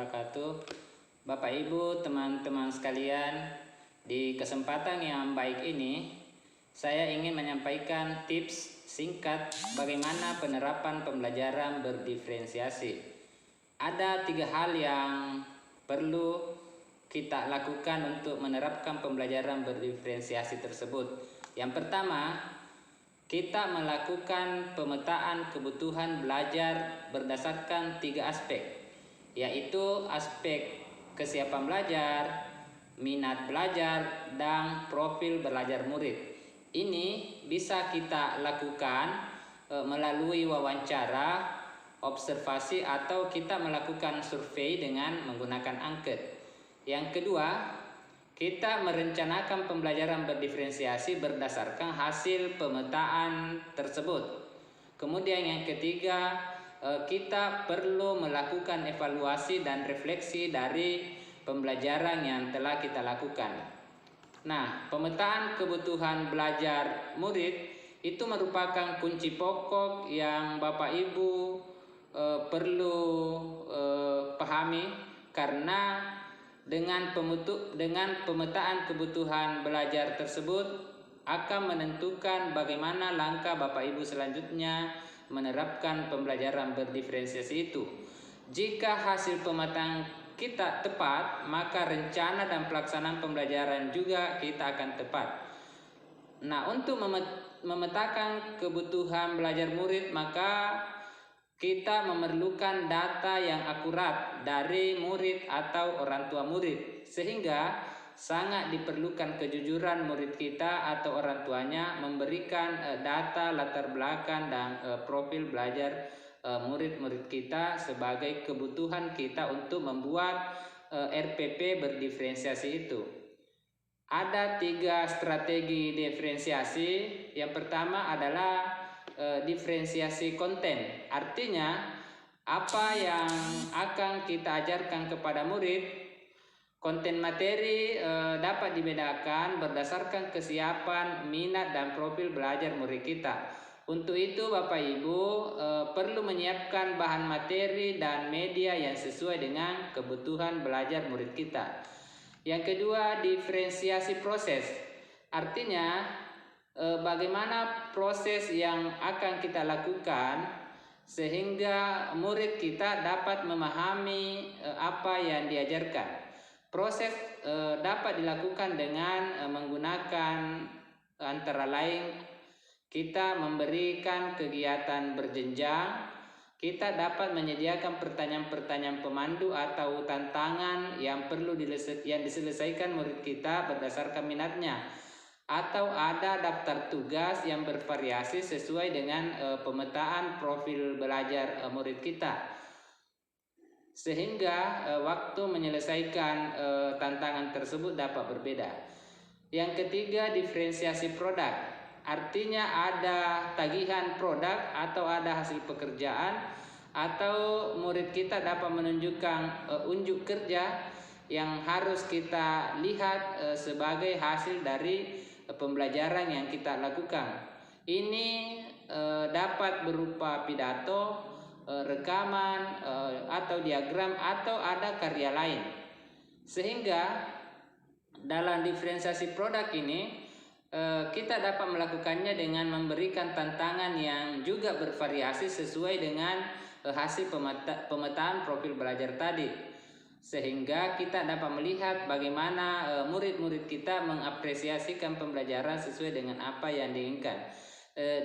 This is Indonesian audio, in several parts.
wabarakatuh. Bapak Ibu, teman-teman sekalian, di kesempatan yang baik ini saya ingin menyampaikan tips singkat bagaimana penerapan pembelajaran berdiferensiasi. Ada 3 hal yang perlu kita lakukan untuk menerapkan pembelajaran berdiferensiasi tersebut. Yang pertama, kita melakukan pemetaan kebutuhan belajar berdasarkan 3 aspek, yaitu aspek kesiapan belajar, minat belajar, dan profil belajar murid. Ini bisa kita lakukan melalui wawancara, observasi, atau kita melakukan survei dengan menggunakan angket. Yang kedua, kita merencanakan pembelajaran berdiferensiasi berdasarkan hasil pemetaan tersebut. Kemudian yang ketiga, kita perlu melakukan evaluasi dan refleksi dari pembelajaran yang telah kita lakukan. Nah, pemetaan kebutuhan belajar murid itu merupakan kunci pokok yang Bapak Ibu perlu pahami, karena dengan pemetaan kebutuhan belajar tersebut akan menentukan bagaimana langkah Bapak Ibu selanjutnya menerapkan pembelajaran berdiferensiasi itu. Jika hasil pemetaan kita tepat, maka rencana dan pelaksanaan pembelajaran juga kita akan tepat. Nah, untuk memetakan kebutuhan belajar murid, maka kita memerlukan data yang akurat dari murid atau orang tua murid, sehingga sangat diperlukan kejujuran murid kita atau orang tuanya memberikan data latar belakang dan profil belajar murid-murid kita sebagai kebutuhan kita untuk membuat RPP berdiferensiasi itu. Ada 3 strategi diferensiasi. Yang pertama adalah diferensiasi konten. Artinya, apa yang akan kita ajarkan kepada murid, konten materi dapat dibedakan berdasarkan kesiapan, minat, dan profil belajar murid kita. Untuk itu Bapak Ibu perlu menyiapkan bahan materi dan media yang sesuai dengan kebutuhan belajar murid kita. Yang kedua, diferensiasi proses. Artinya, bagaimana proses yang akan kita lakukan sehingga murid kita dapat memahami apa yang diajarkan. Proses dapat dilakukan dengan menggunakan antara lain kita memberikan kegiatan berjenjang, kita dapat menyediakan pertanyaan-pertanyaan pemandu atau tantangan yang perlu diselesaikan murid kita berdasarkan minatnya, atau ada daftar tugas yang bervariasi sesuai dengan pemetaan profil belajar murid kita, sehingga waktu menyelesaikan tantangan tersebut dapat berbeda. Yang ketiga, diferensiasi produk. Artinya ada tagihan produk atau ada hasil pekerjaan, atau murid kita dapat menunjukkan unjuk kerja yang harus kita lihat sebagai hasil dari pembelajaran yang kita lakukan. Ini dapat berupa pidato, rekaman, atau diagram, atau ada karya lain. Sehingga dalam diferensiasi produk ini kita dapat melakukannya dengan memberikan tantangan yang juga bervariasi sesuai dengan hasil pemetaan profil belajar tadi, sehingga kita dapat melihat bagaimana murid-murid kita mengapresiasikan pembelajaran sesuai dengan apa yang diinginkan.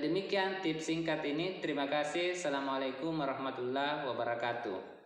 Demikian tips singkat ini. Terima kasih. Assalamualaikum warahmatullahi wabarakatuh.